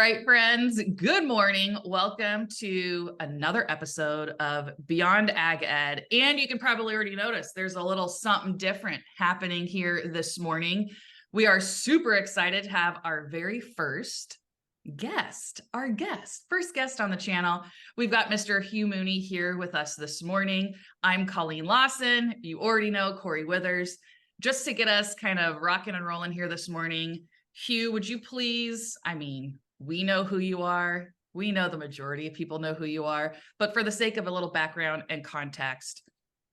right, friends, good morning. Welcome to another episode of Beyond Ag Ed. And you can probably already notice there's a little something different happening here this morning. We are super excited to have our very first guest on the channel. We've got Mr. Hugh Mooney here with us this morning. I'm Colleen Lawson. You already know Cory Withers. Just to get us kind of rocking and rolling here this morning, Hugh, would you please, we know who you are. We know the majority of people know who you are, but for the sake of a little background and context,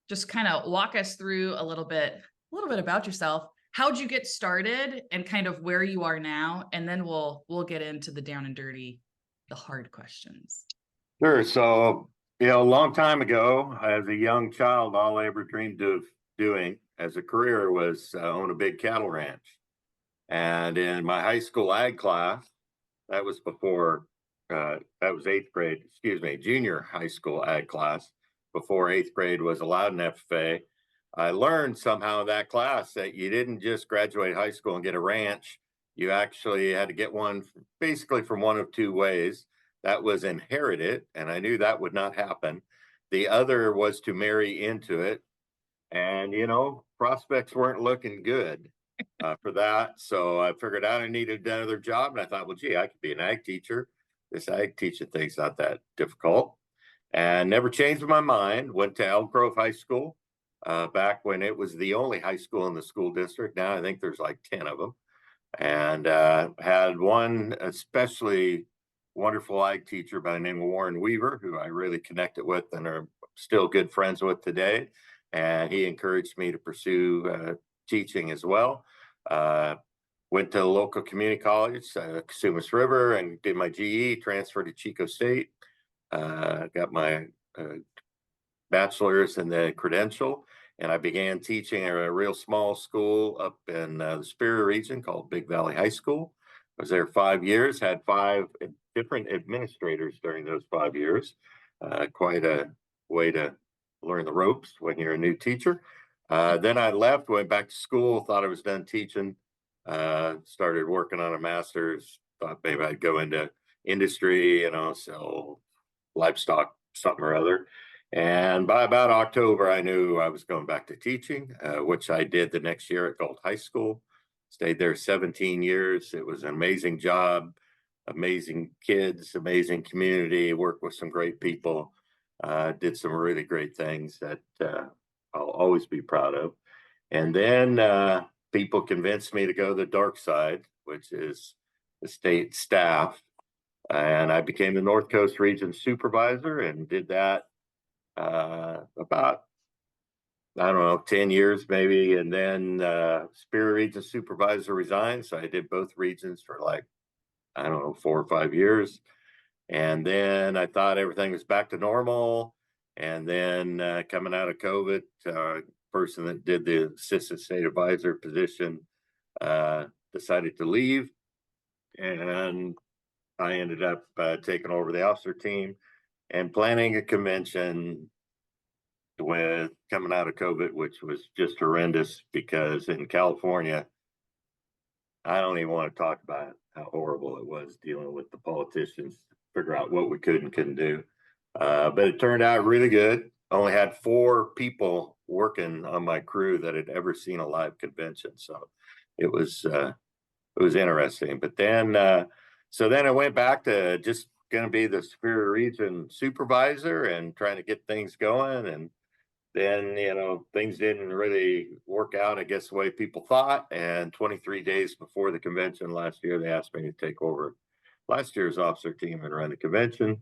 just kind of walk us through a little bit about yourself. How'd you get started and kind of where you are now? And then we'll get into the down and dirty, the hard questions. Sure. So, a long time ago, as a young child, all I ever dreamed of doing as a career was own a big cattle ranch. And in my high school ag class, that was before, that was junior high school ag class, before eighth grade was allowed in FFA. I learned somehow in that class that you didn't just graduate high school and get a ranch. You actually had to get one basically from one of two ways. That was inherited, and I knew that would not happen. The other was to marry into it. And, prospects weren't looking good for that. So I figured out I needed another job. And I thought, well, gee, I could be an ag teacher. This ag teaching thing's not that difficult. And never changed my mind. Went to Elk Grove High School back when it was the only high school in the school district. Now I think there's like 10 of them. And had one especially wonderful ag teacher by the name of Warren Weaver, who I really connected with and are still good friends with today. And he encouraged me to pursue teaching as well. Went to a local community college, Casumas River, and did my GE, transferred to Chico State. Got my bachelor's in the credential, and I began teaching at a real small school up in the Superior region called Big Valley High School. I was there 5 years, had 5 different administrators during those 5 years. Quite a way to learn the ropes when you're a new teacher. Then I left, went back to school, thought I was done teaching, started working on a master's, thought maybe I'd go into industry, sell livestock, something or other. And by about October, I knew I was going back to teaching, which I did the next year at Galt High School. Stayed there 17 years. It was an amazing job, amazing kids, amazing community, worked with some great people, did some really great things that I'll always be proud of. And then people convinced me to go the dark side, which is the state staff. And I became the North Coast Region Supervisor and did that about, 10 years maybe. And then Superior Region Supervisor resigned. So I did both regions for 4 or 5 years. And then I thought everything was back to normal. And then coming out of COVID, person that did the assistant state advisor position decided to leave. And I ended up taking over the officer team and planning a convention with coming out of COVID, which was just horrendous because in California, I don't even want to talk about how horrible it was dealing with the politicians to figure out what we could and couldn't do. But it turned out really good. Only had 4 people working on my crew that had ever seen a live convention. So it was interesting. But then, so then I went back to just going to be the Superior Region Supervisor and trying to get things going. And then, things didn't really work out, I guess, the way people thought. And 23 days before the convention last year, they asked me to take over last year's officer team and run the convention.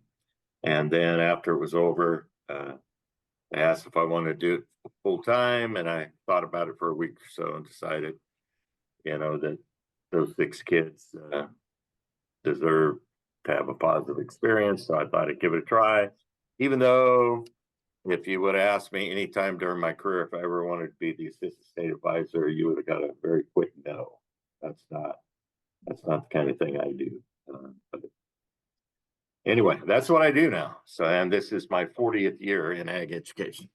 And then after it was over, they asked if I wanted to do it full time. And I thought about it for a week or so and decided, that those 6 kids deserve to have a positive experience. So I thought I'd give it a try, even though if you would have asked me anytime during my career if I ever wanted to be the assistant state advisor, you would have got a very quick no. That's not the kind of thing I do. But anyway, that's what I do now. So, and this is my 40th year in ag education.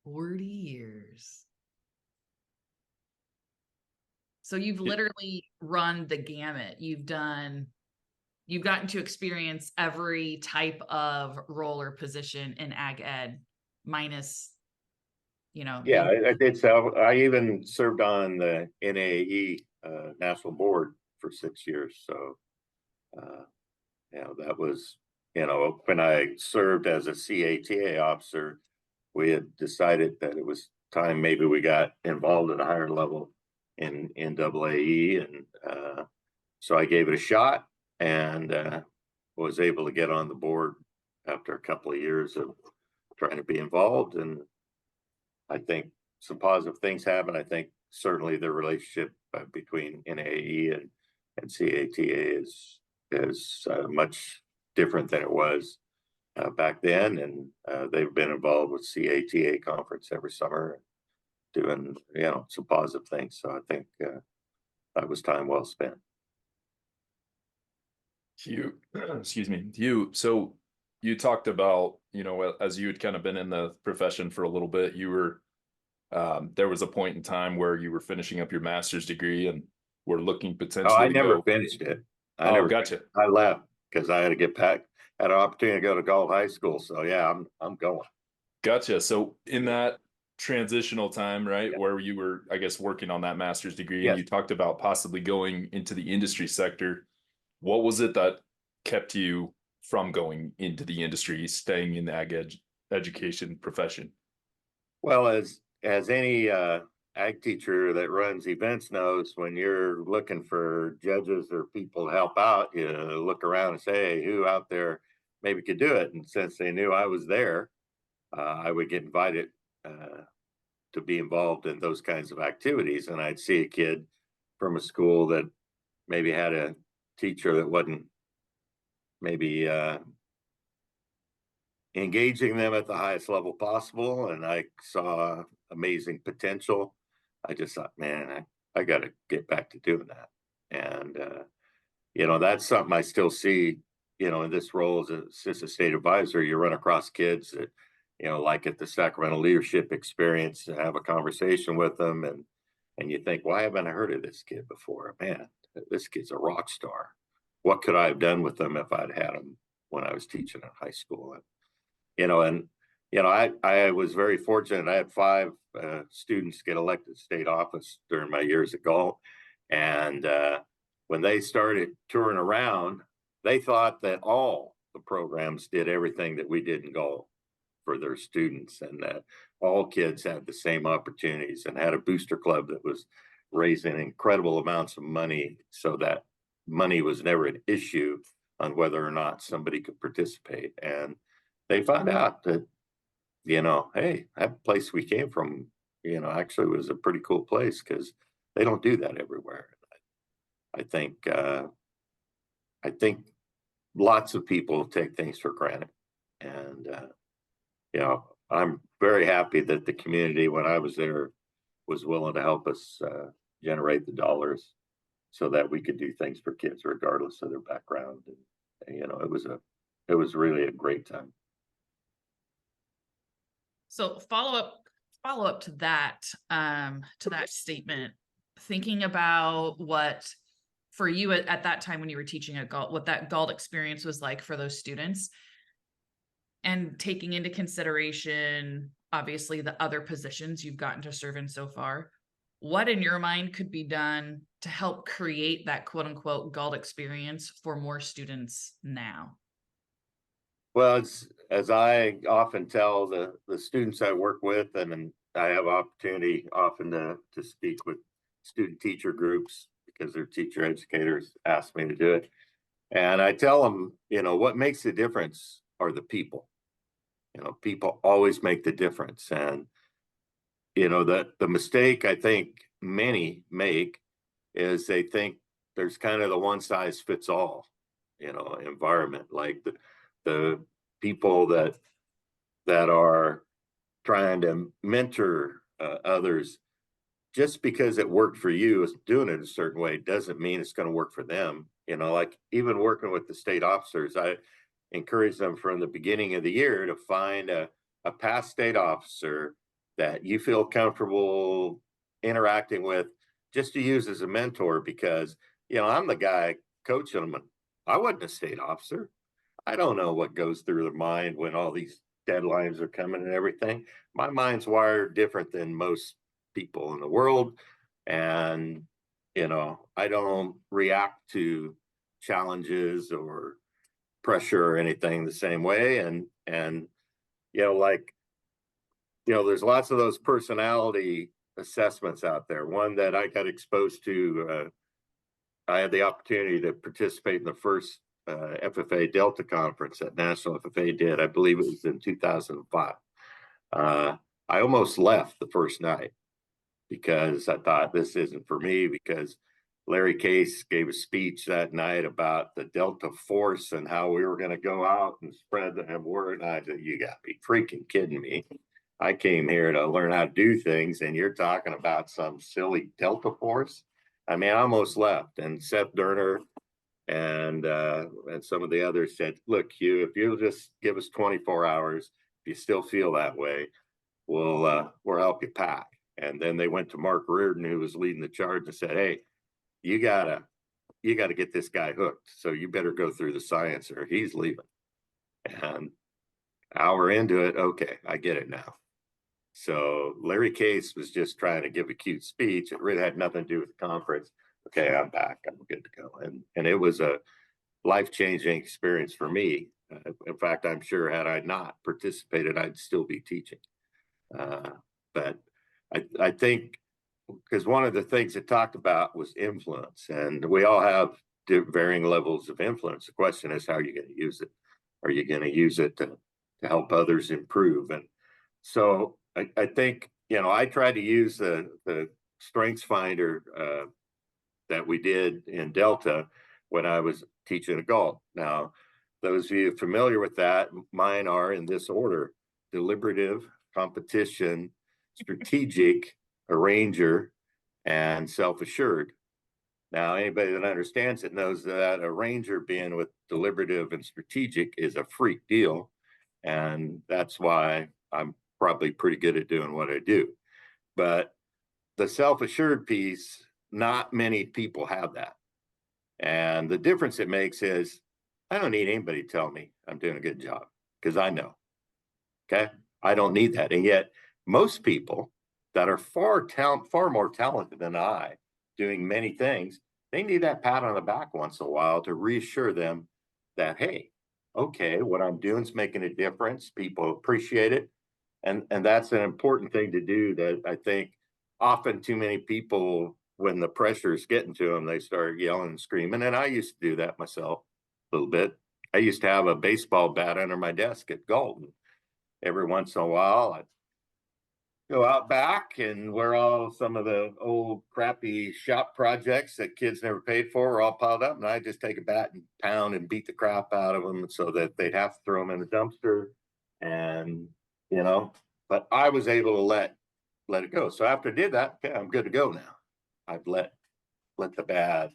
40 years. So you've literally run the gamut. You've done you've gotten to experience every type of role or position in ag ed, minus, Yeah, being. I did. So I even served on the NAE national board for 6 years. So, uh, that was, when I served as a CATA officer, we had decided that it was time maybe we got involved at a higher level in NAAE. And so I gave it a shot and was able to get on the board after a couple of years of trying to be involved. And I think some positive things happen. I think certainly the relationship between NAE and CATA is much different than it was back then. And they've been involved with CATA conference every summer, doing some positive things. So I think that was time well spent. Hugh, excuse me, Hugh. So you talked about, as you had kind of been in the profession for a little bit, you were, there was a point in time where you were finishing up your master's degree and were looking Oh, potentially I to never go. finished it. Gotcha. I left because I had to get back. Had an opportunity to go to Galt High School. So yeah, I'm going. Gotcha. So in that transitional time, right, Yeah. where you were, I guess, working on that master's degree, and Yes. you talked about possibly going into the industry sector, what was it that kept you from going into the industry, staying in the education profession? Well, as any ag teacher that runs events knows, when you're looking for judges or people to help out, you look around and say, hey, who out there maybe could do it? And since they knew I was there, I would get invited to be involved in those kinds of activities. And I'd see a kid from a school that maybe had a teacher that wasn't maybe engaging them at the highest level possible. And I saw amazing potential. I just thought, man, I got to get back to doing that. And, that's something I still see, in this role as assistant state advisor. You run across kids that, like at the Sacramento Leadership Experience, and have a conversation with them. And you think, why haven't I heard of this kid before? Man, this kid's a rock star. What could I have done with them if I'd had them when I was teaching in high school? I was very fortunate. I had 5 students get elected to state office during my years at Galt. And when they started touring around, they thought that all the programs did everything that we did in Galt for their students, and that all kids had the same opportunities, and had a booster club that was raising incredible amounts of money, so that money was never an issue on whether or not somebody could participate. And they found out that, hey, that place we came from, actually was a pretty cool place, because they don't do that everywhere. I think lots of people take things for granted. And, I'm very happy that the community, when I was there, was willing to help us generate the dollars so that we could do things for kids regardless of their background. And it was really a great time. So follow up to that statement, thinking about what for you at that time when you were teaching at Galt, what that Galt experience was like for those students, and taking into consideration obviously the other positions you've gotten to serve in so far. What in your mind could be done to help create that quote unquote Galt experience for more students now? Well, as I often tell the students I work with, and I have opportunity often to speak with student teacher groups, because their teacher educators ask me to do it. And I tell them, what makes the difference are the people. People always make the difference. And, the mistake I think many make is they think there's kind of the one size fits all, environment. Like the people that are trying to mentor others, just because it worked for you, is doing it a certain way doesn't mean it's going to work for them. Like even working with the state officers, I encourage them from the beginning of the year to find a past state officer that you feel comfortable interacting with, just to use as a mentor, because I'm the guy coaching them I wasn't a state officer. I don't know what goes through their mind when all these deadlines are coming and everything. My mind's wired different than most people in the world. And, I don't react to challenges or pressure or anything the same way. And, like, there's lots of those personality assessments out there. One that I got exposed to, I had the opportunity to participate in the first FFA Delta conference that National FFA did. I believe it was in 2005. I almost left the first night because I thought this isn't for me, because Larry Case gave a speech that night about the Delta Force and how we were going to go out and spread the word. And I said, you got to be freaking kidding me. I came here to learn how to do things, and you're talking about some silly Delta Force. I mean, I almost left. And Seth Durner and some of the others said, look, Hugh, if you'll just give us 24 hours, if you still feel that way, we'll help you pack. And then they went to Mark Reardon, who was leading the charge, and said, hey, you gotta get this guy hooked. So you better go through the science or he's leaving. And hour into it, okay, I get it now. So Larry Case was just trying to give a cute speech. It really had nothing to do with the conference. Okay, I'm back. I'm good to go. And it was a life-changing experience for me. In fact, I'm sure had I not participated, I'd still be teaching. But I think, because one of the things it talked about was influence, and we all have varying levels of influence. The question is, how are you going to use it? Are you going to use it to help others improve? And so I think, I tried to use the Strengths Finder that we did in Delta when I was teaching adult. Now, those of you familiar with that, mine are in this order: deliberative, competition, strategic, arranger, and self-assured. Now, anybody that understands it knows that arranger, being with deliberative and strategic, is a freak deal. And that's why I'm probably pretty good at doing what I do. But the self-assured piece, not many people have that. And the difference it makes is I don't need anybody to tell me I'm doing a good job, because I know. Okay. I don't need that. And yet most people that are far more talented than I, doing many things, they need that pat on the back once in a while to reassure them that, hey, okay, what I'm doing is making a difference. People appreciate it. And that's an important thing to do, that I think often too many people, when the pressure is getting to them, they start yelling and screaming. And I used to do that myself a little bit. I used to have a baseball bat under my desk at Galton. Every once in a while, I'd go out back and where all some of the old crappy shop projects that kids never paid for were all piled up. And I just take a bat and pound and beat the crap out of them so that they'd have to throw them in the dumpster. And, but I was able to let it go. So after I did that, okay, I'm good to go now. I've let the bad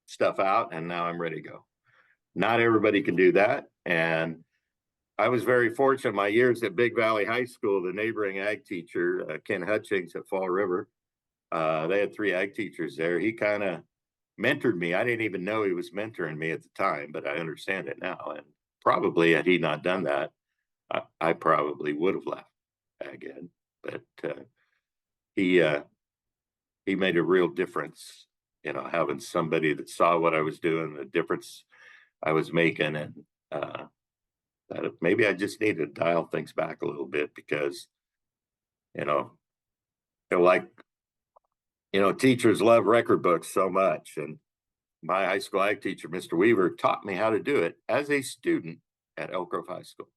stuff out, and now I'm ready to go. Not everybody can do that. And I was very fortunate. My years at Big Valley High School, the neighboring ag teacher, Ken Hutchings at Fall River, they had 3 ag teachers there. He kind of mentored me. I didn't even know he was mentoring me at the time, but I understand it now. And probably had he not done that, I probably would have left ag ed. But he made a real difference, having somebody that saw what I was doing, the difference I was making, and that maybe I just need to dial things back a little bit, because, teachers love record books so much. And my high school ag teacher, Mr. Weaver, taught me how to do it as a student at Elk Grove High School.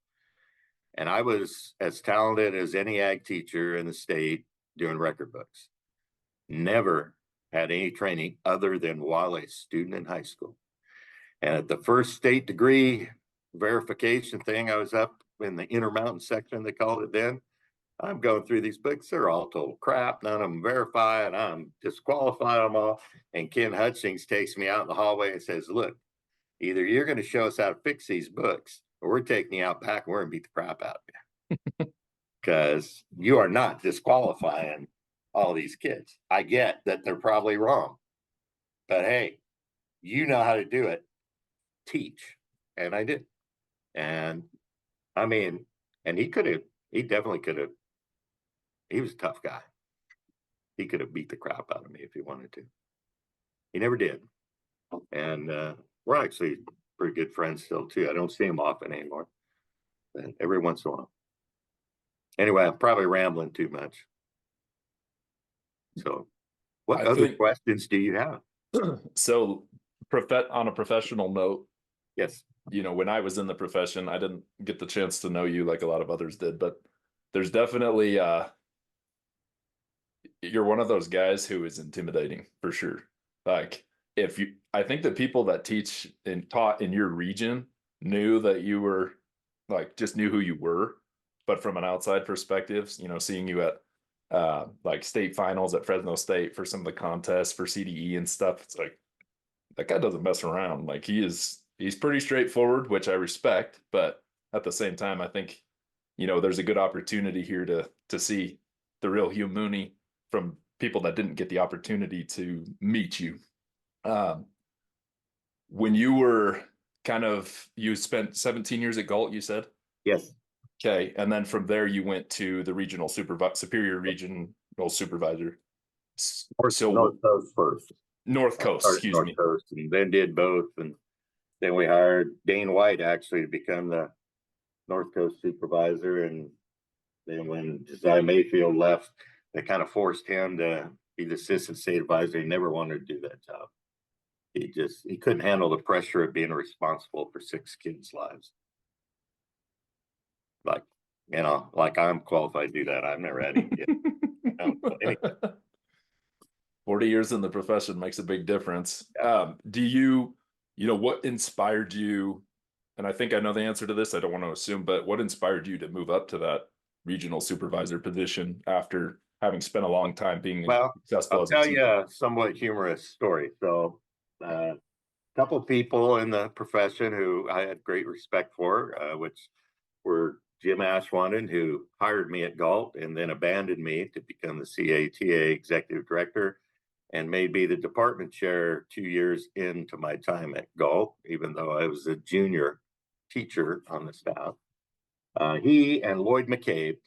And I was as talented as any ag teacher in the state doing record books. Never had any training other than while a student in high school. And at the first state degree verification thing, I was up in the Intermountain section, they called it then. I'm going through these books. They're all total crap. None of them verify, and I'm disqualifying them all. And Ken Hutchings takes me out in the hallway and says, look, either you're going to show us how to fix these books, or we're taking you out back and we're going to beat the crap out of you. Because you are not disqualifying all these kids. I get that they're probably wrong. But hey, you know how to do it. teach. And I did. And I mean, and he definitely could have, he was a tough guy. He could have beat the crap out of me if he wanted to. He never did. And we're actually pretty good friends still too. I don't see him often anymore, but every once in a while. Anyway, I'm probably rambling too much. So what other questions do you have? So on a professional note, Yes. When I was in the profession, I didn't get the chance to know you like a lot of others did, but there's definitely you're one of those guys who is intimidating for sure. Like I think the people that teach and taught in your region knew that you were just knew who you were, but from an outside perspective, seeing you at like state finals at Fresno State for some of the contests for CDE and stuff, it's like that guy doesn't mess around. Like he's pretty straightforward, which I respect, but at the same time, I think there's a good opportunity here to see the real Hugh Mooney from people that didn't get the opportunity to meet you. When you were you spent 17 years at Galt, you said? Yes. Okay. And then from there, you went to the regional superior regional supervisor. North Coast first. North Coast, excuse me. North Coast, and then did both. And then we hired Dane White actually to become the North Coast supervisor. And then when Josiah Mayfield left, they kind of forced him to be the assistant state advisor. He never wanted to do that job. He couldn't handle the pressure of being responsible for 6 kids' lives. Like I'm qualified to do that. I've never had any kids. 40 years in the profession makes a big difference. Yeah. Do you what inspired you? And I think I know the answer to this. I don't want to assume, but what inspired you to move up to that regional supervisor position after having spent a long time being successful? I'll tell you a somewhat humorous story. So a couple of people in the profession who I had great respect for, which were Jim Ashwanden, who hired me at Galt and then abandoned me to become the CATA executive director and made me the department chair 2 years into my time at Galt, even though I was a junior teacher on the staff. He and Lloyd McCabe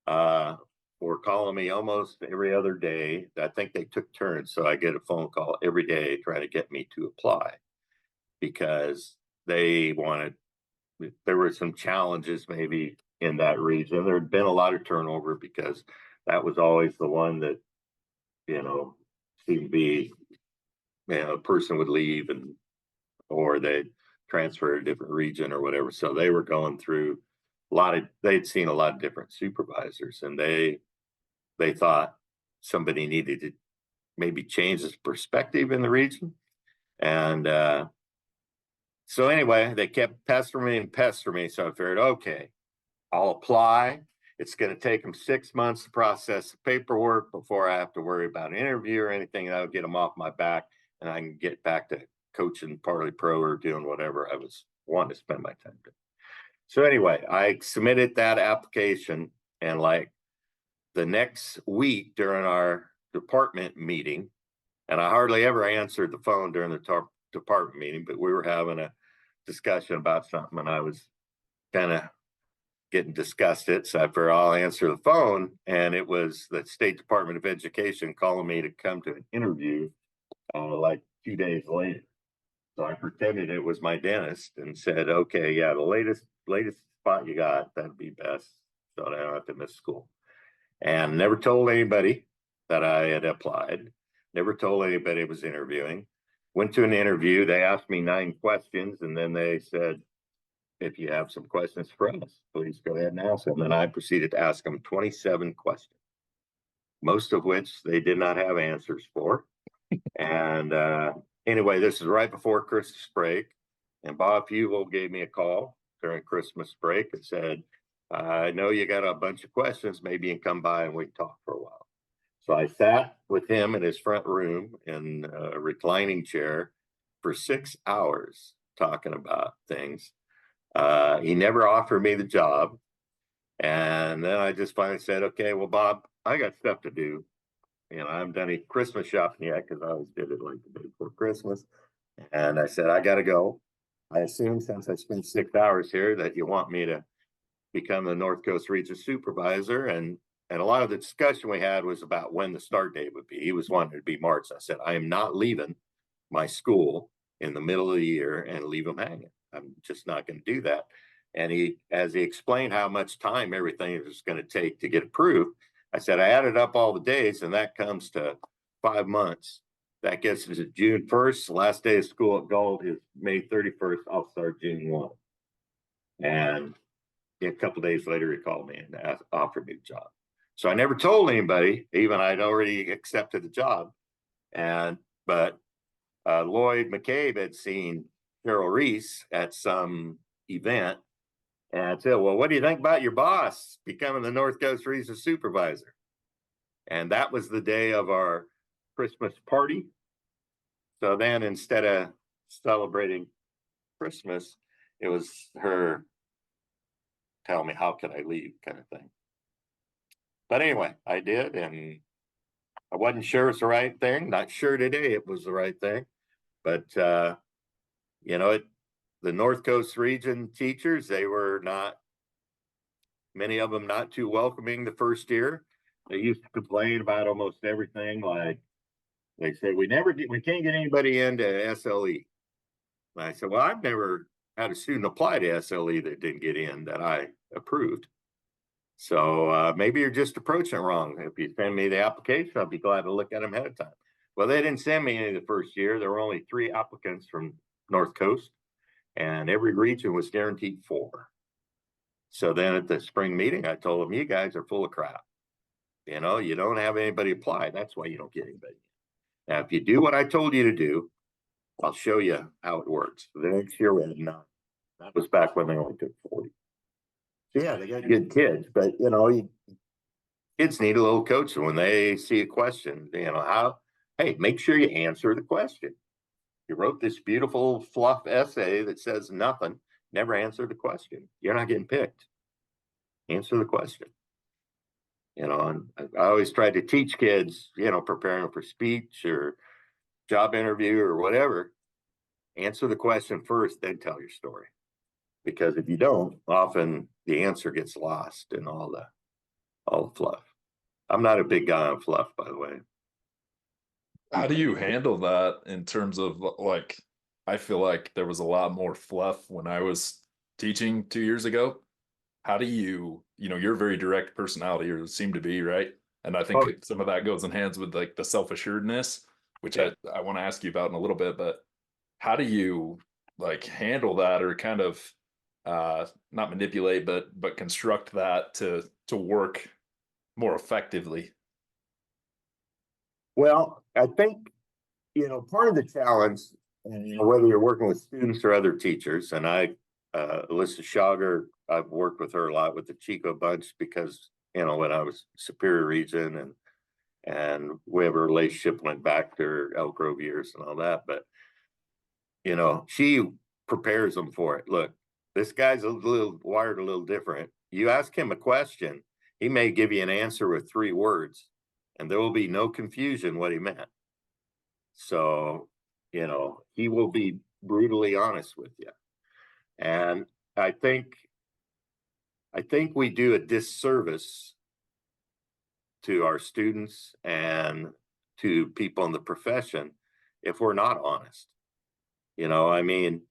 were calling me almost every other day. I think they took turns, so I get a phone call every day trying to get me to apply because they wanted. There were some challenges maybe in that region. There had been a lot of turnover because that was always the one that seemed to be a person would leave or they'd transfer to a different region or whatever. So they were going through they'd seen a lot of different supervisors, and they thought somebody needed to maybe change his perspective in the region. And so anyway, they kept pestering me. So I figured, okay, I'll apply. It's going to take them 6 months to process the paperwork before I have to worry about an interview or anything. That'll get them off my back, and I can get back to coaching Parley Pro or doing whatever I was wanting to spend my time doing. So anyway, I submitted that application, and like the next week during our department meeting, and I hardly ever answered the phone during the department meeting, but we were having a discussion about something, and I was kind of getting disgusted. So I figured I'll answer the phone, and it was the State Department of Education calling me to come to an interview like 2 days later. So I pretended it was my dentist and said, okay, yeah, the latest spot you got, that'd be best, so I don't have to miss school. And never told anybody that I had applied, never told anybody I was interviewing. Went to an interview, they asked me 9 questions, and then they said, if you have some questions for us, please go ahead and ask them. And I proceeded to ask them 27 questions, most of which they did not have answers for. And anyway, this is right before Christmas break, and Bob Hugel gave me a call during Christmas break and said, I know you got a bunch of questions, maybe you can come by and we can talk for a while. So I sat with him in his front room in a reclining chair for 6 hours talking about things. He never offered me the job. And then I just finally said, okay, well, Bob, I got stuff to do. I haven't done any Christmas shopping yet because I always did it like the day before Christmas. And I said, I got to go. I assume since I spent 6 hours here that you want me to become the North Coast Region Supervisor. And a lot of the discussion we had was about when the start date would be. He was wanting it to be March. I said, I am not leaving my school in the middle of the year and leave them hanging. I'm just not going to do that. And as he explained how much time everything is going to take to get approved, I said, I added up all the days and that comes to 5 months. That gets us to June 1st. The last day of school at Gold is May 31st. I'll start June 1. And a couple days later, he called me and offered me the job. So I never told anybody, even I'd already accepted the job. But Lloyd McCabe had seen Cheryl Reese at some event and said, well, what do you think about your boss becoming the North Coast Region Supervisor? And that was the day of our Christmas party. So then instead of celebrating Christmas, it was her tell me, how can I leave kind of thing. But anyway, I did, and I wasn't sure it's the right thing. Not sure today it was the right thing. But, you know, the North Coast region teachers, they were not, many of them not too welcoming the first year. They used to complain about almost everything. Like they said, we can't get anybody into SLE. And I said, well, I've never had a student apply to SLE that didn't get in that I approved. So maybe you're just approaching it wrong. If you send me the application, I'll be glad to look at them ahead of time. Well, they didn't send me any the first year. There were only 3 applicants from North Coast, and every region was guaranteed 4. So then at the spring meeting, I told them, you guys are full of crap. You know, you don't have anybody apply. That's why you don't get anybody. Now, if you do what I told you to do, I'll show you how it works. The next year we had 9. That was back when they only took 40. So yeah, they got good kids, but you know, kids need a little coaching when they see a question. You know, hey, make sure you answer the question. You wrote this beautiful fluff essay that says nothing, never answer the question. You're not getting picked. Answer the question. You know, and I always try to teach kids, you know, preparing for speech or job interview or whatever, answer the question first, then tell your story. Because if you don't, often the answer gets lost in all the fluff. I'm not a big guy on fluff, by the way. How do you handle that in terms of like, I feel like there was a lot more fluff when I was teaching 2 years ago. How do you know, you're a very direct personality, or seem to be, right? And I think some of that goes in hands with like the self-assuredness, which I want to ask you about in a little bit, but how do you like handle that, or kind of not manipulate, but construct that to work more effectively? Well, I think, you know, part of the challenge, and you know, whether you're working with students or other teachers, and Alyssa Schauger, I've worked with her a lot with the Chico bunch because, you know, when I was Superior Region and we have a relationship went back to her Elk Grove years and all that. But, you know, she prepares them for it. Look, this guy's wired a little different. You ask him a question, he may give you an answer with 3 words, and there will be no confusion what he meant. So, you know, he will be brutally honest with you. And I think we do a disservice to our students and to people in the profession if we're not honest. You know, I mean,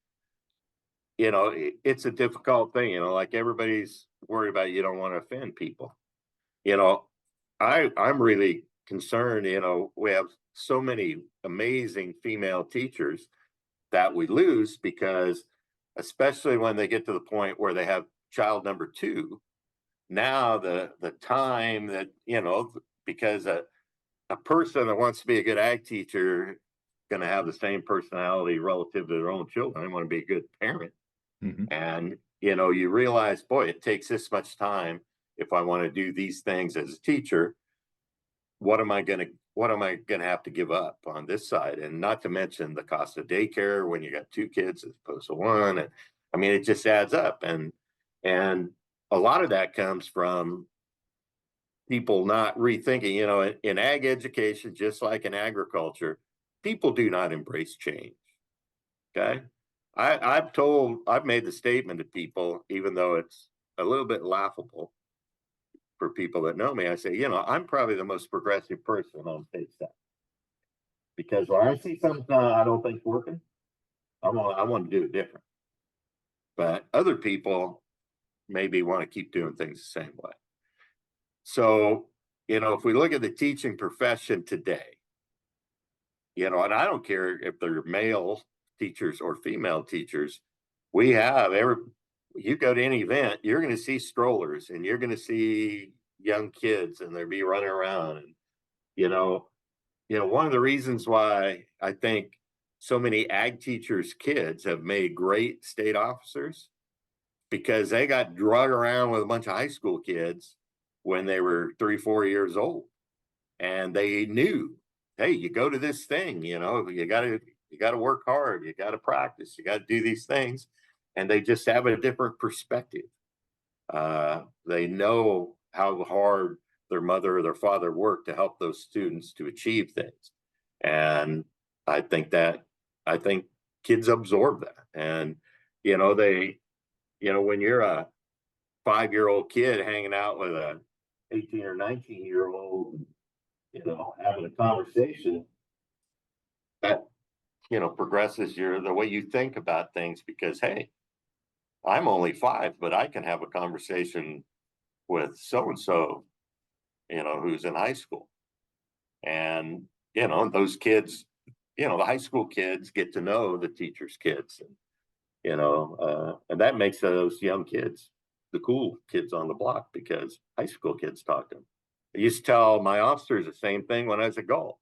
you know, it's a difficult thing, you know, like everybody's worried about, you don't want to offend people. You know, I'm really concerned, you know, we have so many amazing female teachers that we lose because, especially when they get to the point where they have child number 2, now the time that, you know, because a person that wants to be a good ag teacher going to have the same personality relative to their own children. They want to be a good parent. Mm-hmm. And, you know, you realize, boy, it takes this much time. If I want to do these things as a teacher, what am I going to have to give up on this side? And not to mention the cost of daycare when you got 2 kids as opposed to 1. And I mean, it just adds up. And a lot of that comes from people not rethinking, you know, in ag education, just like in agriculture, people do not embrace change. Okay. I've made the statement to people, even though it's a little bit laughable for people that know me. I say, I'm probably the most progressive person on state staff because when I see something I don't think's working, I want to do it different. But other people maybe want to keep doing things the same way. So, if we look at the teaching profession today, and I don't care if they're male teachers or female teachers, you go to any event, you're going to see strollers and you're going to see young kids and they'll be running around. And, one of the reasons why I think so many ag teachers' kids have made great state officers because they got drug around with a bunch of high school kids when they were 3, 4 years old. And they knew, hey, you go to this thing, you gotta work hard, you gotta practice, you gotta do these things. And they just have a different perspective. They know how hard their mother or their father worked to help those students to achieve things. And I think kids absorb that. And when you're a 5-year-old kid hanging out with a 18 or 19-year-old, having a conversation, that progresses the way you think about things because, hey, I'm only 5, but I can have a conversation with so and so, who's in high school. And those kids, the high school kids get to know the teachers' kids, and that makes those young kids the cool kids on the block because high school kids talk to them. I used to tell my officers the same thing when I was at Galt.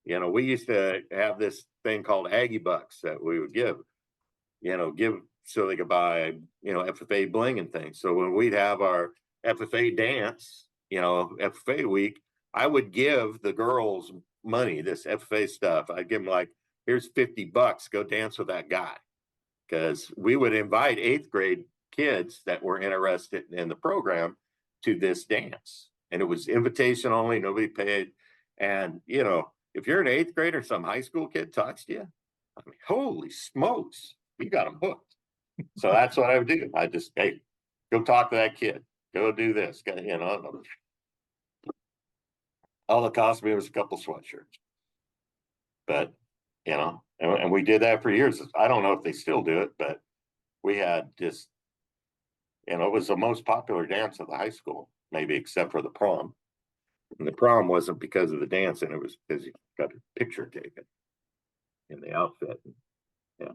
We used to have this thing called Aggie Bucks that we would give so they could buy, FFA bling and things. So when we'd have our FFA dance, FFA week, I would give the girls money, this FFA stuff. I'd give them like, here's $50, go dance with that guy. Because we would invite 8th grade kids that were interested in the program to this dance. And it was invitation only, nobody paid. And, if you're an 8th grader, some high school kid talks to you, I mean, holy smokes, you got them hooked. So that's what I would do. I just, hey, go talk to that kid, go do this, all it cost me was a couple sweatshirts. But, and we did that for years. I don't know if they still do it, but we had just, it was the most popular dance of the high school, maybe except for the prom. And the prom wasn't because of the dancing, it was because you got a picture taken in the outfit. Yeah.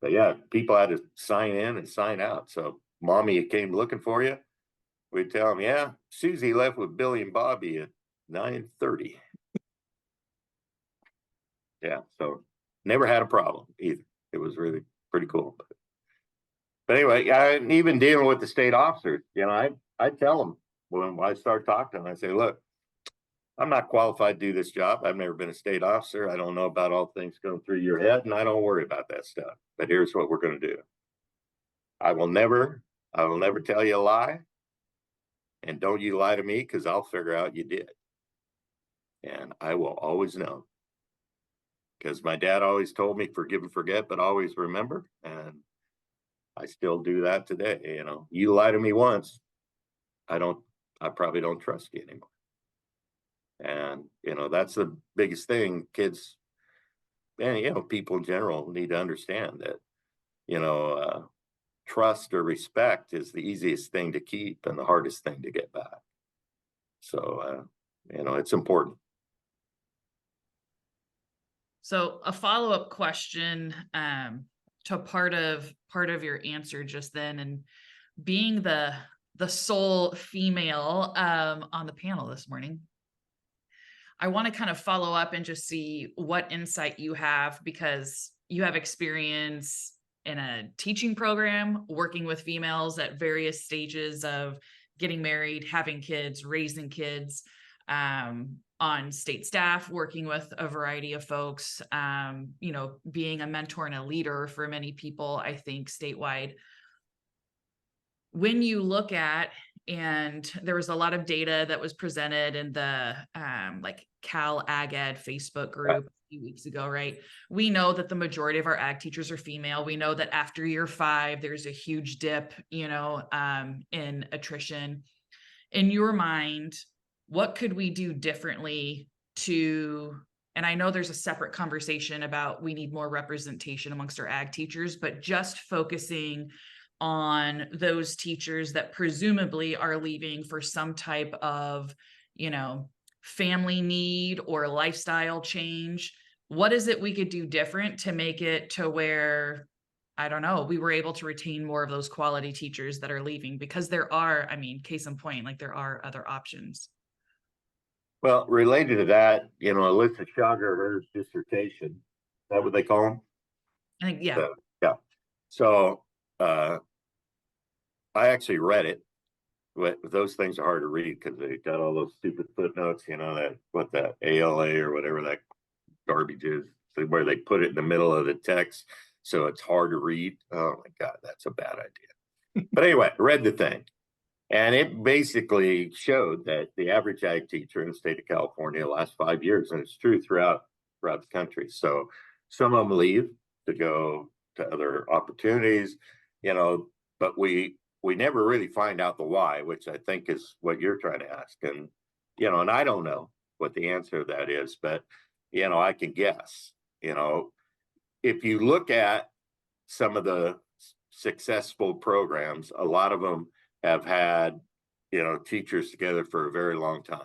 But yeah, people had to sign in and sign out. So mommy came looking for you. We'd tell them, yeah, Susie left with Billy and Bobby at 9:30. Yeah, so never had a problem either. It was really pretty cool. But anyway, even dealing with the state officers, I tell them when I start talking to them, I say, look, I'm not qualified to do this job. I've never been a state officer. I don't know about all things going through your head, and I don't worry about that stuff. But here's what we're going to do. I will never tell you a lie. And don't you lie to me because I'll figure out you did. And I will always know. Because my dad always told me, forgive and forget, but always remember. And I still do that today. You lie to me once, I probably don't trust you anymore. And, that's the biggest thing kids and, people in general need to understand that, trust or respect is the easiest thing to keep and the hardest thing to get back. So, it's important. So a follow-up question to part of your answer just then, and being the sole female on the panel this morning, I want to kind of follow up and just see what insight you have, because you have experience in a teaching program, working with females at various stages of getting married, having kids, raising kids, on state staff, working with a variety of folks, being a mentor and a leader for many people, I think statewide. When you look at and there was a lot of data that was presented in the like Cal Ag Ed Facebook group a few weeks ago, right? We know that the majority of our ag teachers are female. We know that after year 5, there's a huge dip, you know, in attrition. In your mind, what could we do differently to, and I know there's a separate conversation about we need more representation amongst our ag teachers, but just focusing on those teachers that presumably are leaving for some type of, you know, family need or lifestyle change. What is it we could do different to make it to where, I don't know, we were able to retain more of those quality teachers that are leaving? Because there are, I mean, case in point, like there are other options. Well, related to that, you know, Alyssa Shagar, her dissertation, is that what they call them? I think, yeah. Yeah. So I actually read it. But those things are hard to read because they got all those stupid footnotes, you know, that what that ALA or whatever that garbage is, so where they put it in the middle of the text. So it's hard to read. Oh my God, that's a bad idea. But anyway, I read the thing. And it basically showed that the average ag teacher in the state of California the last 5 years, and it's true throughout the country. So some of them leave to go to other opportunities, you know, but we never really find out the why, which I think is what you're trying to ask. And, you know, and I don't know what the answer to that is, but, you know, I can guess. You know, if you look at some of the successful programs, a lot of them have had, you know, teachers together for a very long time.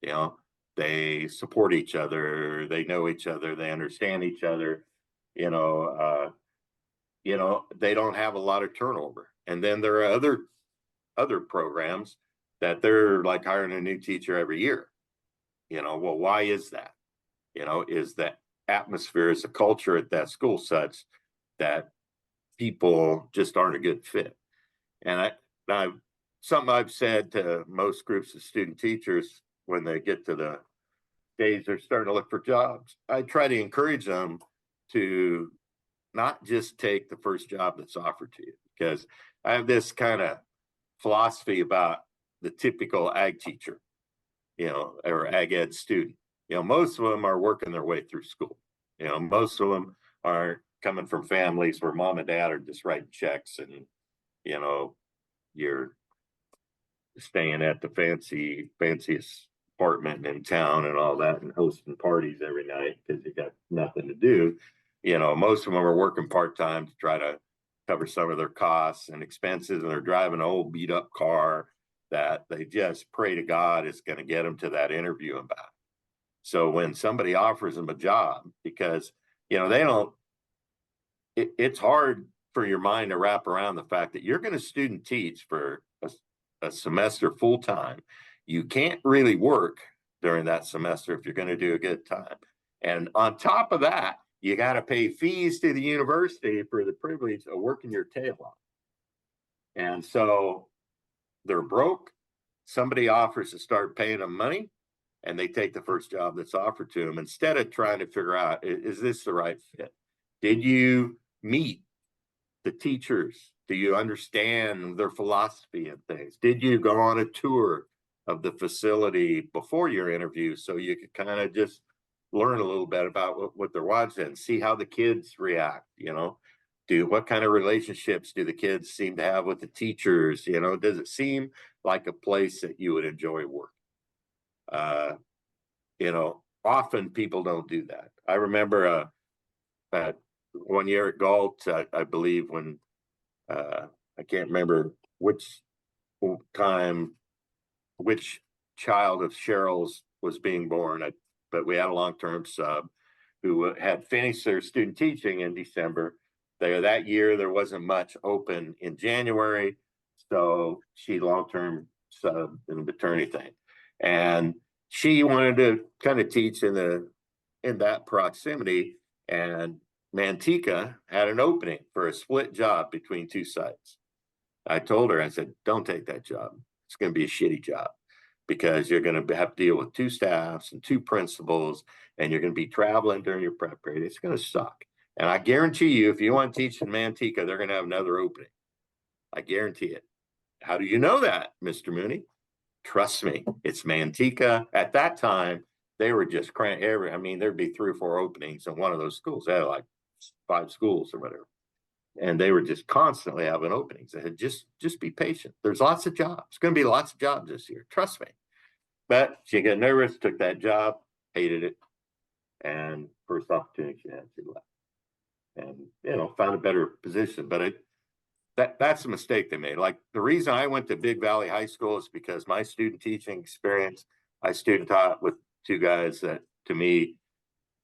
You know, they support each other, they know each other, they understand each other, you know, they don't have a lot of turnover. And then there are other programs that they're like hiring a new teacher every year. You know, well, why is that? You know, is the atmosphere, is the culture at that school such that people just aren't a good fit? And something I've said to most groups of student teachers when they get to the days they're starting to look for jobs, I try to encourage them to not just take the first job that's offered to you, because I have this kind of philosophy about the typical ag teacher, you know, or ag ed student. You know, most of them are working their way through school. You know, most of them are coming from families where mom and dad are just writing checks, and, you know, you're staying at the fanciest apartment in town and all that, and hosting parties every night because you got nothing to do. You know, most of them are working part-time to try to cover some of their costs and expenses, and they're driving an old beat up car that they just pray to God is going to get them to that interview and back. So when somebody offers them a job, because, you know, they don't, it's hard for your mind to wrap around the fact that you're going to student teach for a semester full time. You can't really work during that semester if you're going to do a good time. And on top of that, you got to pay fees to the university for the privilege of working your tail off. And so they're broke. Somebody offers to start paying them money, and they take the first job that's offered to them instead of trying to figure out, is this the right fit? Did you meet the teachers? Do you understand their philosophy and things? Did you go on a tour of the facility before your interview so you could kind of just learn a little bit about what they're watching and see how the kids react? You know, what kind of relationships do the kids seem to have with the teachers? You know, does it seem like a place that you would enjoy work? You know, often people don't do that. I remember that 1 year at Galt, I believe, when I can't remember which time, which child of Cheryl's was being born, but we had a long-term sub who had finished their student teaching in December. That year, there wasn't much open in January, so she long-term sub in the maternity thing. And she wanted to kind of teach in that proximity, and Manteca had an opening for a split job between two sites. I told her, I said, don't take that job. It's going to be a shitty job because you're going to have to deal with two staffs and two principals, and you're going to be traveling during your prep period. It's going to suck. And I guarantee you, if you want to teach in Manteca, they're going to have another opening. I guarantee it. how do you know that, Mr. Mooney? Trust me, it's Manteca. At that time, they were just I mean, there'd be 3 or 4 openings in one of those schools. They had like 5 schools or whatever. And they were just constantly having openings. They had just be patient. There's lots of jobs. Going to be lots of jobs this year. Trust me. But she got nervous, took that job, hated it, and first opportunity she had, she left. And found a better position. But that's a mistake they made. Like, the reason I went to Big Valley High School is because my student teaching experience, I student taught with 2 guys that to me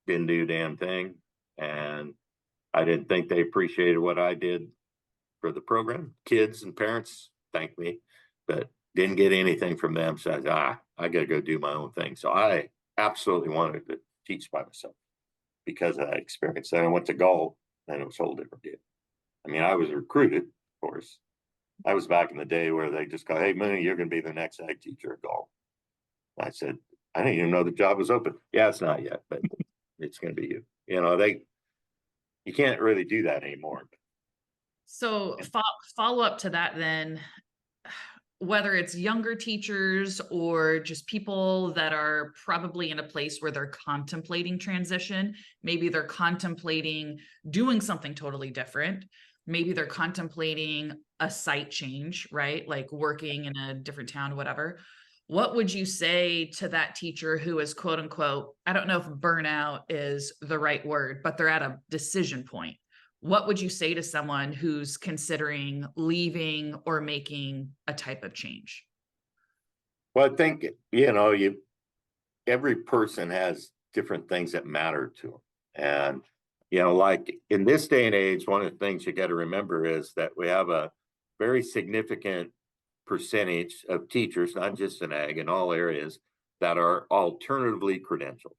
didn't do a damn thing. And I didn't think they appreciated what I did for the program. Kids and parents thanked me, but didn't get anything from them. So I got to go do my own thing. So I absolutely wanted to teach by myself because of that experience. Then I went to Galt, and it was a whole different deal. I mean, I was recruited, of course. I was back in the day where they just go, "Hey, Mooney, you're going to be the next ag teacher at Galt." I said, "I didn't even know the job was open." "Yeah, it's not yet, but it's going to be you." You can't really do that anymore. So follow up to that then, whether it's younger teachers or just people that are probably in a place where they're contemplating transition, maybe they're contemplating doing something totally different. Maybe they're contemplating a site change, right? Like working in a different town, whatever. What would you say to that teacher who is, quote unquote, I don't know if burnout is the right word, but they're at a decision point? What would you say to someone who's considering leaving or making a type of change? Well, I think, every person has different things that matter to them. And, like in this day and age, one of the things you got to remember is that we have a very significant percentage of teachers, not just in ag, in all areas, that are alternatively credentialed.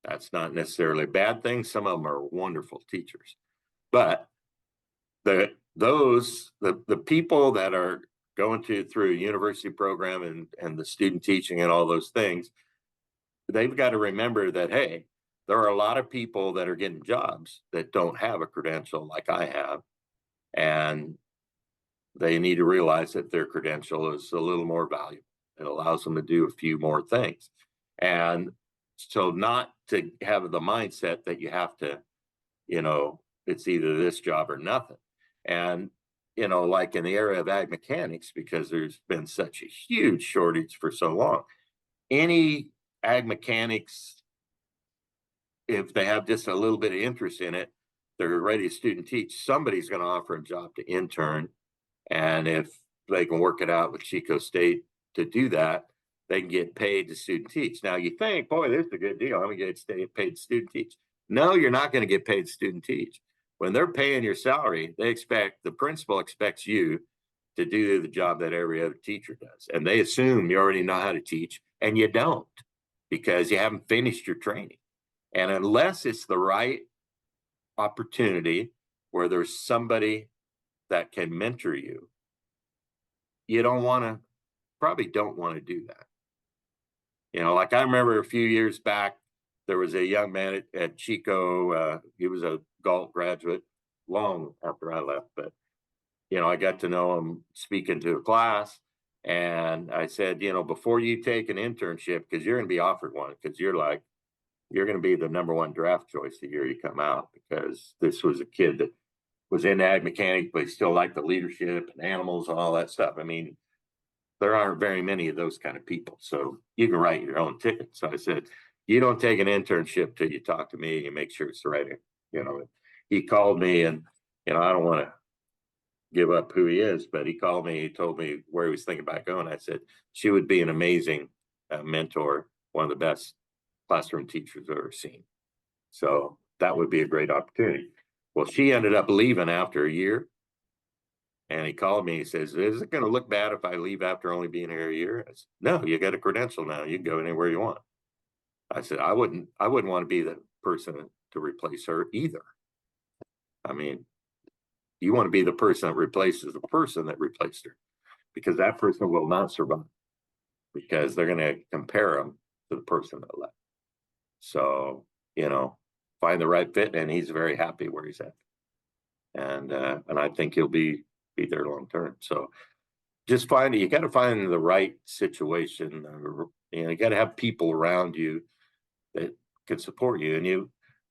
That's not necessarily a bad thing. Some of them are wonderful teachers. But the people that are going through a university program and the student teaching and all those things, they've got to remember that, hey, there are a lot of people that are getting jobs that don't have a credential like I have. And they need to realize that their credential is a little more valuable. It allows them to do a few more things. And so not to have the mindset that you have to, it's either this job or nothing. And, like in the area of ag mechanics, because there's been such a huge shortage for so long, any ag mechanics, if they have just a little bit of interest in it, they're ready to student teach, somebody's going to offer a job to intern. And if they can work it out with Chico State to do that, they can get paid to student teach. Now you think, boy, this is a good deal. I'm going to get paid to student teach. No, you're not going to get paid to student teach. When they're paying your salary, the principal expects you to do the job that every other teacher does. And they assume you already know how to teach, and you don't, because you haven't finished your training. And unless it's the right opportunity where there's somebody that can mentor you, you probably don't want to do that. Like I remember a few years back, there was a young man at Chico. He was a Galt graduate long after I left, but I got to know him speaking to a class, and I said, before you take an internship, because you're going to be offered one, because you're going to be the #1 draft choice the year you come out, because this was a kid that was in ag mechanics, but he still liked the leadership and animals and all that stuff. I mean, there aren't very many of those kind of people. So you can write your own ticket. So I said, you don't take an internship till you talk to me and you make sure it's the right. He called me, and, I don't want to give up who he is, but he called me, he told me where he was thinking about going. I said, she would be an amazing mentor, one of the best classroom teachers I've ever seen. So that would be a great opportunity. Well, she ended up leaving after a year. And he called me, he says, is it going to look bad if I leave after only being here a year? I said, no, you got a credential now. You can go anywhere you want. I said, I wouldn't want to be the person to replace her either. I mean, you want to be the person that replaces the person that replaced her, because that person will not survive, because they're going to compare them to the person that left. So, find the right fit, and he's very happy where he's at. And I think he'll be there long term. So just find it. You got to find the right situation. You got to have people around you that can support you. And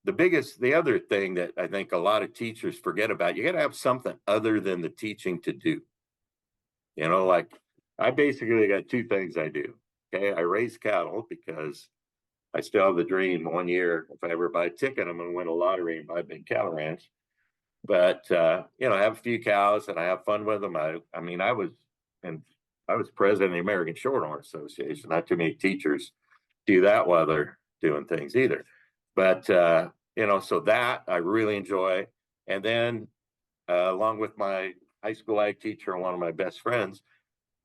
the other thing that I think a lot of teachers forget about, you got to have something other than the teaching to do. Like I basically got two things I do. Okay. I raise cattle because I still have the dream one year, if I ever buy a ticket, I'm going to win a lottery and buy a big cattle ranch. But, I have a few cows and I have fun with them. I mean, I was president of the American Shorthorn Association. Not too many teachers do that while they're doing things either. But, so that I really enjoy. And then, along with my high school ag teacher and one of my best friends,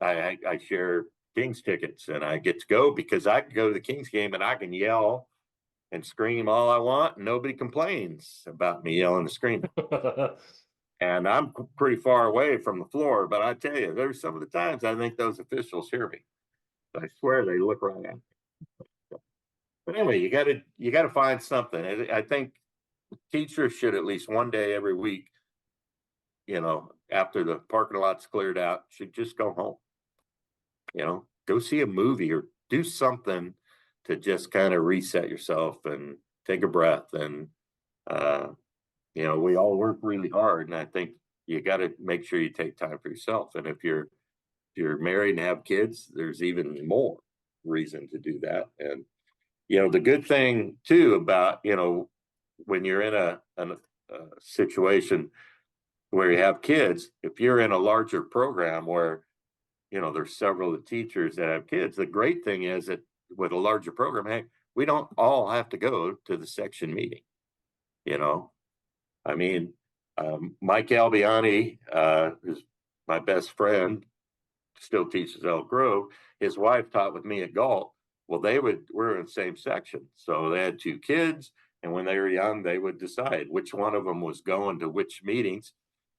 I share Kings tickets and I get to go because I can go to the Kings game and I can yell and scream all I want and nobody complains about me yelling and screaming. And I'm pretty far away from the floor, but I tell you, there's some of the times I think those officials hear me. I swear they look right at me. But anyway, you gotta find something. I think teachers should at least one day every week, after the parking lot's cleared out, should just go home. Go see a movie or do something to just kind of reset yourself and take a breath. And we all work really hard, and I think you got to make sure you take time for yourself. And if you're married and have kids, there's even more reason to do that. And the good thing too about when you're in a situation where you have kids, if you're in a larger program where there's several of the teachers that have kids, the great thing is that with a larger program, hey, we don't all have to go to the section meeting. I mean, Mike Albiani, who's my best friend, still teaches Elk Grove. His wife taught with me at Galt. Well, we're in the same section. So they had two kids. And when they were young, they would decide which one of them was going to which meetings.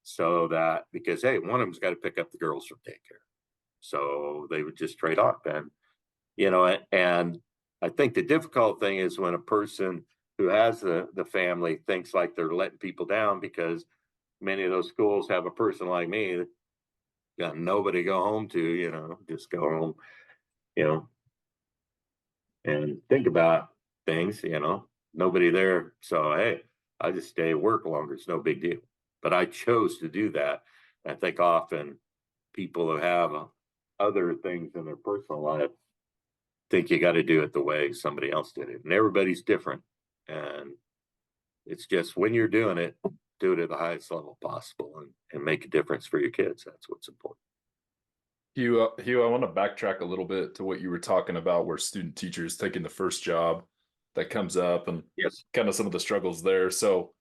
So that, because, hey, one of them's got to pick up the girls from daycare. So they would just trade off. And, and I think the difficult thing is when a person who has the family thinks like they're letting people down, because many of those schools have a person like me that got nobody to go home to, just go home, and think about things, nobody there. So, hey, I just stay at work longer. It's no big deal. But I chose to do that. I think often people who have other things in their personal life think you got to do it the way somebody else did it. And everybody's different. And it's just when you're doing it, do it at the highest level possible and make a difference for your kids. That's what's important. Hugh, I want to backtrack a little bit to what you were talking about, where student teachers taking the first job that comes up and Yes. kind of some of the struggles there. So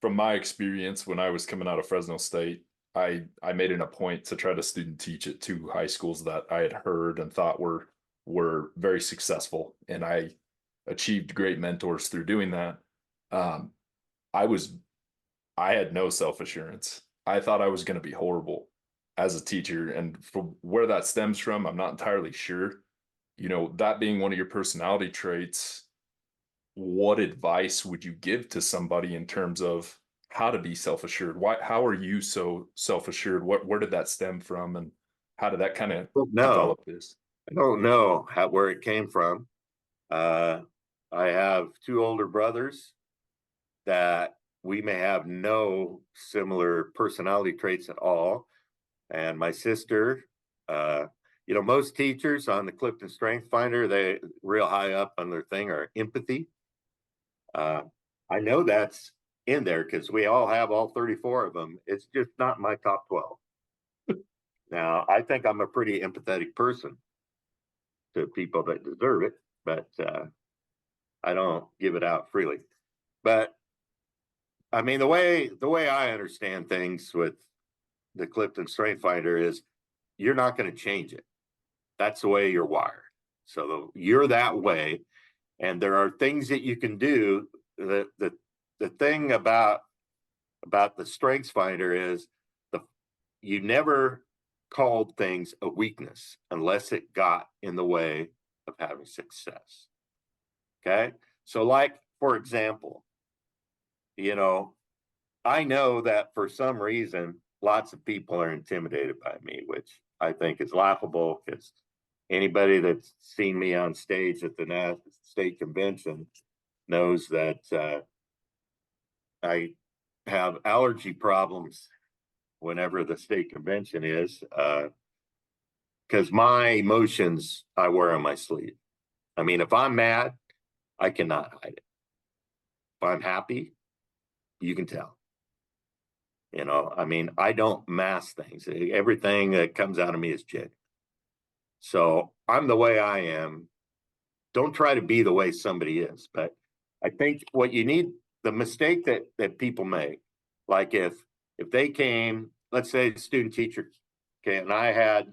from my experience, when I was coming out of Fresno State, I made it a point to try to student teach at two high schools that I had heard and thought were very successful. And I achieved great mentors through doing that. I had no self-assurance. I thought I was going to be horrible as a teacher. And from where that stems from, I'm not entirely sure. That being one of your personality traits, what advice would you give to somebody in terms of how to be self-assured? How are you so self-assured? Where did that stem from? And how did that kind of develop this? I don't know where it came from. I have two older brothers that we may have no similar personality traits at all. And my sister, most teachers on the Clifton Strength Finder, they real high up on their thing are empathy. I know that's in there because we all have all 34 of them. It's just not my top 12. Now, I think I'm a pretty empathetic person to people that deserve it, but I don't give it out freely. But I mean, the way I understand things with the Clifton Strength Finder is you're not going to change it. That's the way you're wired. So you're that way, and there are things that you can do. The thing about the Strengths Finder is you never called things a weakness unless it got in the way of having success. Okay, so like for example, I know that for some reason lots of people are intimidated by me, which I think is laughable because anybody that's seen me on stage at the state convention knows that I have allergy problems whenever the state convention is, because my emotions I wear on my sleeve. I mean, if I'm mad, I cannot hide it. If I'm happy, you can tell. You know, I mean, I don't mask things. Everything that comes out of me is genuine. So I'm the way I am. Don't try to be the way somebody is. But I think what you need, the mistake that people make, like if they came, let's say the student teacher, okay, and I had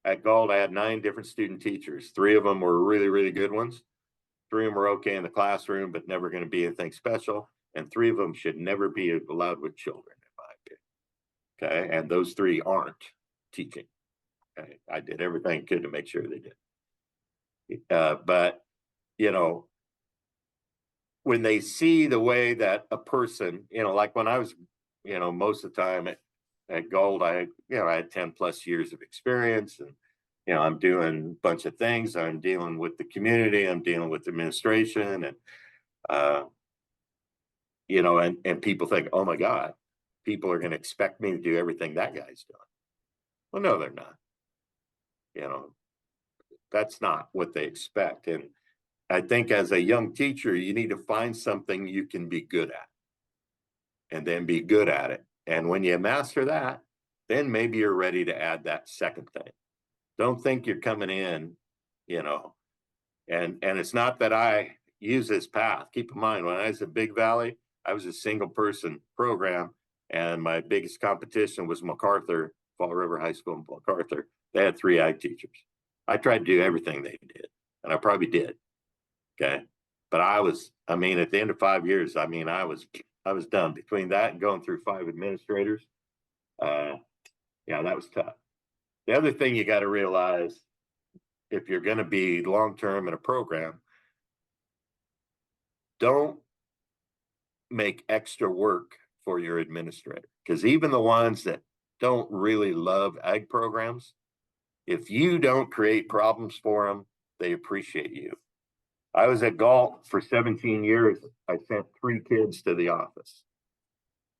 at Galt, I had 9 different student teachers. 3 of them were really, really good ones. 3 of them were okay in the classroom, but never going to be anything special. And 3 of them should never be allowed with children, in my opinion. Okay, and those 3 aren't teaching. Okay, I did everything I could to make sure they did. But you know, when they see the way that a person, you know, like when I was, you know, most of the time at Gold, I had 10 plus years of experience, and you know, I'm doing a bunch of things. I'm dealing with the community, I'm dealing with administration, and you know, and people think, oh my God, people are going to expect me to do everything that guy's doing. Well, no, they're not. You know, that's not what they expect. And I think as a young teacher, you need to find something you can be good at and then be good at it. And when you master that, then maybe you're ready to add that second thing. Don't think you're coming in, you know, and it's not that I use this path. Keep in mind, when I was at Big Valley, I was a single person program, and my biggest competition was MacArthur, Fall River High School in MacArthur. They had 3 ag teachers. I tried to do everything they did, and I probably did. Okay. But I mean, at the end of 5 years, I mean, I was done. Between that and going through 5 administrators, yeah, that was tough. The other thing you got to realize, if you're going to be long-term in a program, don't make extra work for your administrator, because even the ones that don't really love ag programs, if you don't create problems for them, they appreciate you. I was at Galt for 17 years. I sent 3 kids to the office.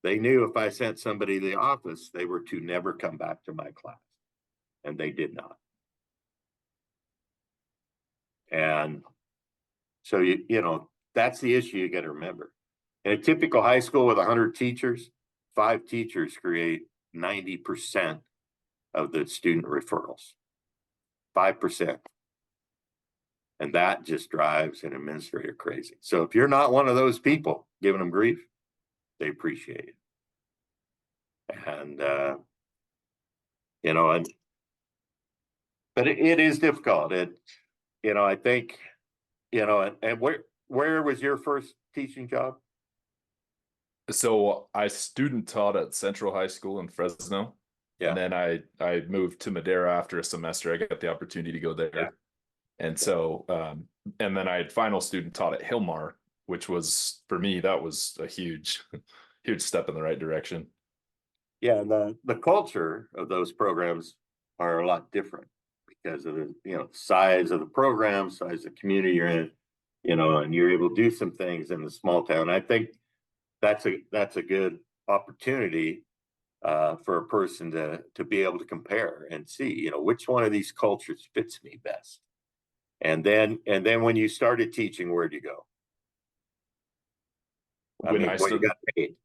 They knew if I sent somebody to the office, they were to never come back to my class, and they did not. And so, you know, that's the issue you got to remember. In a typical high school with 100 teachers, 5 teachers create 90% of the student referrals. 5%. And that just drives an administrator crazy. So if you're not one of those people giving them grief, they appreciate it. And, you know, but it is difficult. You know, I think, you know, and where was your first teaching job? So I student taught at Central High School in Fresno. Yeah. And then I moved to Madera after a semester. I got the opportunity to go there. Yeah. And so, and then I had final student taught at Hillmar, which was, for me, that was a huge, huge step in the right direction. Yeah, and the culture of those programs are a lot different because of the, you know, size of the program, size of the community you're in, you know, and you're able to do some things in the small town. I think that's a good opportunity for a person to be able to compare and see, you know, which one of these cultures fits me best. And then when you started teaching, where'd you go? When I what you got paid?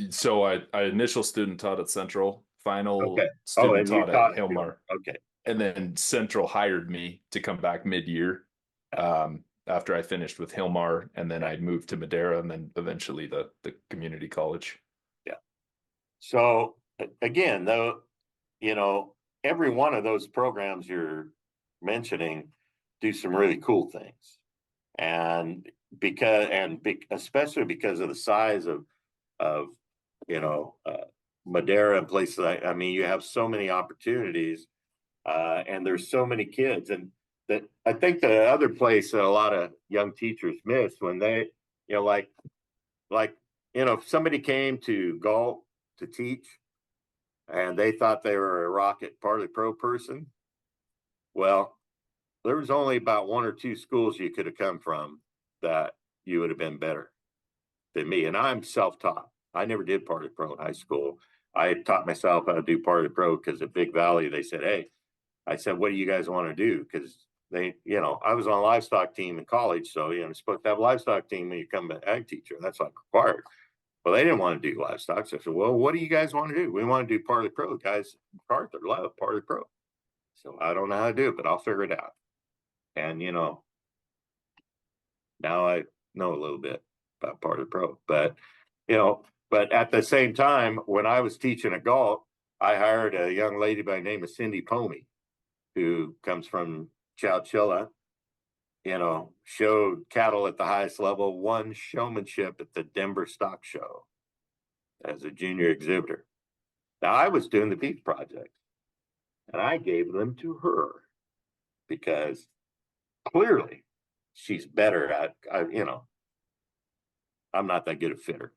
So I initial student taught at Central, final Okay. student and you taught taught at Hillmar. Okay. And then Central hired me to come back mid-year after I finished with Hillmar, and then I moved to Madera, and then eventually the community college. Yeah. So again, though, you know, every one of those programs you're mentioning do some really cool things, and especially because of the size of you know, Madera and places. I mean, you have so many opportunities, and there's so many kids, and that I think the other place that a lot of young teachers miss when they, you know, like, you know, if somebody came to Galt to teach, and they thought they were a rocket Parley Pro person. Well, there was only about 1 or 2 schools you could have come from that you would have been better than me. And I'm self-taught. I never did Parley Pro in high school. I taught myself how to do Parley Pro because at Big Valley, they said, hey, I said, what do you guys want to do? Because they, I was on a livestock team in college. So, you're supposed to have a livestock team when you become an ag teacher. That's like required. Well, they didn't want to do livestock. So I said, well, what do you guys want to do? We want to do Parley Pro. Guys, MacArthur love Parley Pro. So I don't know how to do it, but I'll figure it out. And, now I know a little bit about Parley Pro. But, but at the same time, when I was teaching at Galt, I hired a young lady by the name of Cindy Pomey, who comes from Chowchilla, showed cattle at the highest level, won showmanship at the Denver Stock Show as a junior exhibitor. Now, I was doing the beef projects, and I gave them to her because clearly she's better at, I'm not that good at fitter.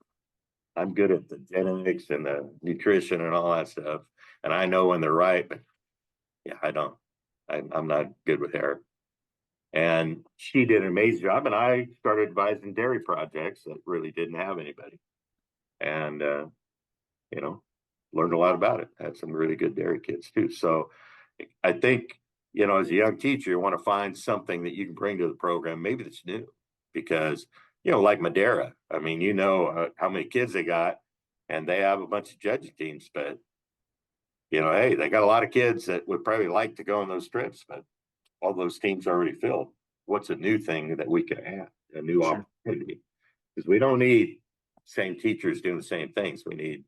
I'm good at the genetics and the nutrition and all that stuff. And I know when they're right, but yeah, I don't. I'm not good with hair. And she did an amazing job. And I started advising dairy projects that really didn't have anybody. And, learned a lot about it. Had some really good dairy kids too. So I think, as a young teacher, you want to find something that you can bring to the program, maybe that's new, because, like Madera, I mean, how many kids they got, and they have a bunch of judging teams, but, hey, they got a lot of kids that would probably like to go on those trips, but all those teams are already filled. What's a new thing that we could add, a new opportunity? Because we don't need same teachers doing the same things. We need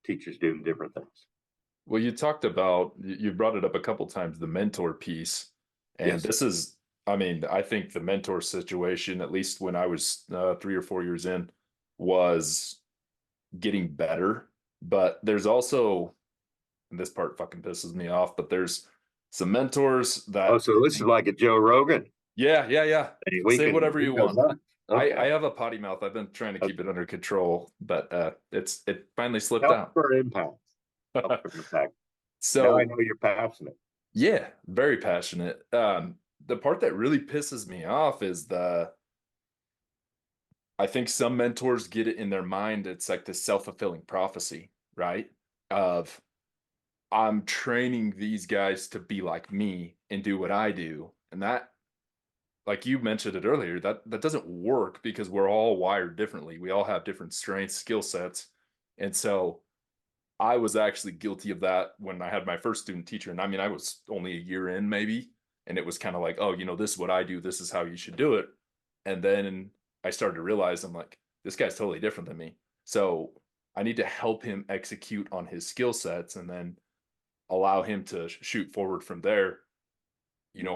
teachers doing different things. Well, you talked about, you brought it up a couple times, the mentor piece. And Yes. this is, I think the mentor situation, at least when I was 3 or 4 years in, was getting better. But there's also, and this part fucking pisses me off, but there's some mentors that. Oh, so this is like a Joe Rogan. Yeah. Hey, say whatever you want. Okay. I have a potty mouth. I've been trying to keep it under control, but it finally slipped Help out. for impact. So now I know you're passionate. Yeah, very passionate. The part that really pisses me off is I think some mentors get it in their mind. It's like this self-fulfilling prophecy, right? Of I'm training these guys to be like me and do what I do. And that, like you mentioned it earlier, that doesn't work because we're all wired differently. We all have different strengths, skill sets. And so I was actually guilty of that when I had my first student teacher. And I was only a year in maybe. And it was kind of like, oh, this is what I do. This is how you should do it. And then I started to realize I'm like, this guy's totally different than me. So I need to help him execute on his skill sets and then allow him to shoot forward from there.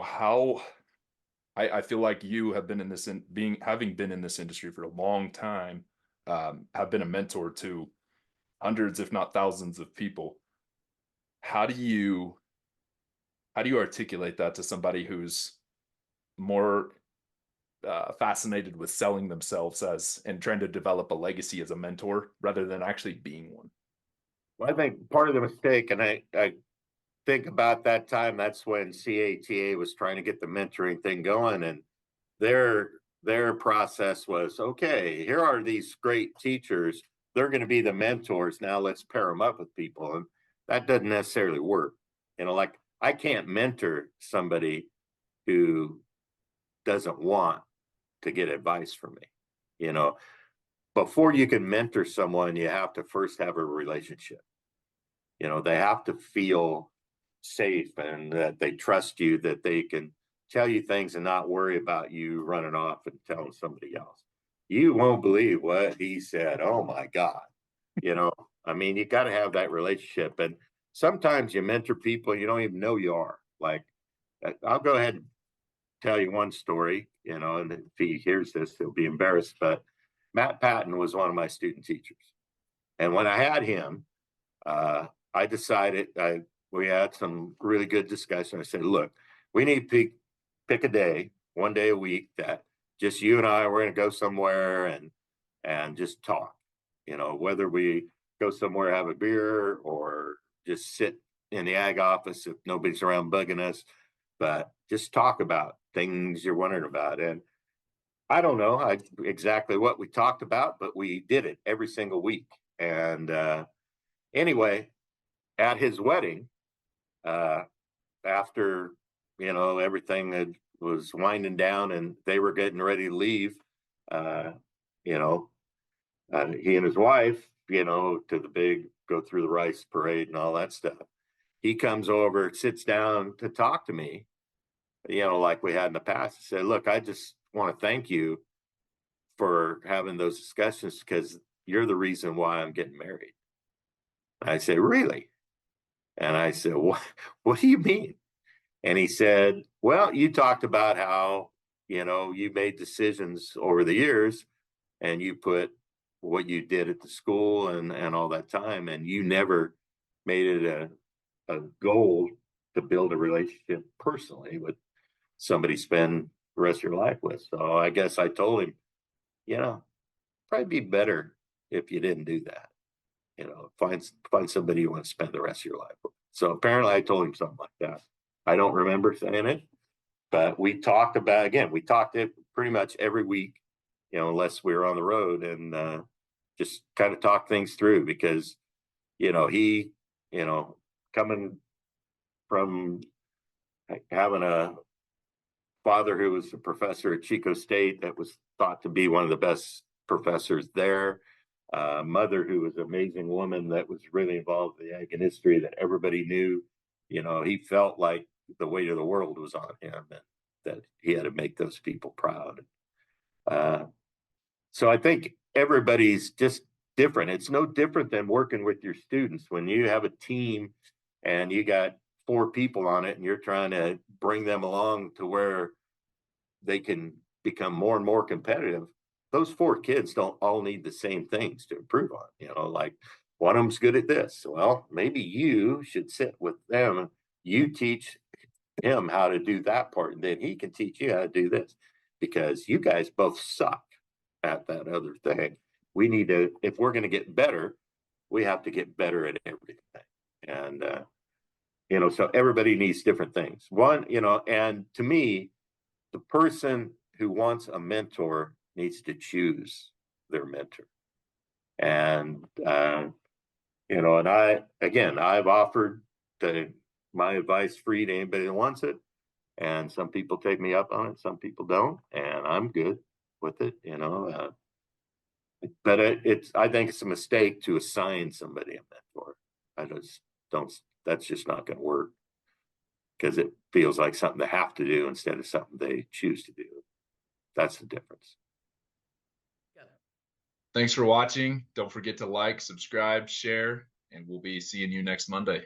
How I feel like you have been in this, having been in this industry for a long time, have been a mentor to hundreds, if not thousands of people. How do you articulate that to somebody who's more fascinated with selling themselves and trying to develop a legacy as a mentor rather than actually being one? Well, I think part of the mistake, and I think about that time, that's when CATA was trying to get the mentoring thing going, and their process was, okay, here are these great teachers. They're going to be the mentors. Now let's pair them up with people. And that doesn't necessarily work. Like I can't mentor somebody who doesn't want to get advice from me. Before you can mentor someone, you have to first have a relationship. They have to feel safe and that they trust you, that they can tell you things and not worry about you running off and telling somebody else. You won't believe what he said. Oh my God. You got to have that relationship. And sometimes you mentor people you don't even know you are. Like, I'll go ahead and tell you one story, and if he hears this, he'll be embarrassed. But Matt Patton was one of my student teachers. And when I had him, I decided, we had some really good discussion. I said, look, we need to pick a day, one day a week, that just you and I, we're going to go somewhere and just talk, whether we go somewhere, have a beer, or just sit in the ag office if nobody's around bugging us, but just talk about things you're wondering about. And I don't know exactly what we talked about, but we did it every single week. And anyway, at his wedding, after everything that was winding down and they were getting ready to leave, uh, you know, he and his wife, to the big go through the rice parade and all that stuff. He comes over, sits down to talk to me, like we had in the past. He said, "Look, I just want to thank you for having those discussions because you're the reason why I'm getting married." I said, "Really?" And I said, what do you mean?" And he said, "Well, you talked about how, you made decisions over the years and you put what you did at the school and all that time, and you never made it a goal to build a relationship personally with somebody spend the rest of your life with." So I guess I told him, probably be better if you didn't do that. Find somebody you want to spend the rest of your life with. So apparently I told him something like that. I don't remember saying it, but we talked it pretty much every week, unless we were on the road, and just kind of talk things through because, he, coming from having a father who was a professor at Chico State that was thought to be one of the best professors there, mother who was an amazing woman that was really involved in the ag industry that everybody knew, he felt like the weight of the world was on him and that he had to make those people proud. So I think everybody's just different. It's no different than working with your students. When you have a team and you got 4 people on it and you're trying to bring them along to where they can become more and more competitive, those 4 kids don't all need the same things to improve on. Like one of them's good at this. Well, maybe you should sit with them. You teach him how to do that part, and then he can teach you how to do this because you guys both suck at that other thing. We need to, if we're going to get better, we have to get better at everything. And, so everybody needs different things. One, and to me, the person who wants a mentor needs to choose their mentor. And, and I've offered my advice free to anybody that wants it. And some people take me up on it. Some people don't. And I'm good with it, but I think it's a mistake to assign somebody a mentor. I just don't, that's just not going to work because it feels like something they have to do instead of something they choose to do. That's the difference. Thanks for watching. Don't forget to like, subscribe, share, and we'll be seeing you next Monday.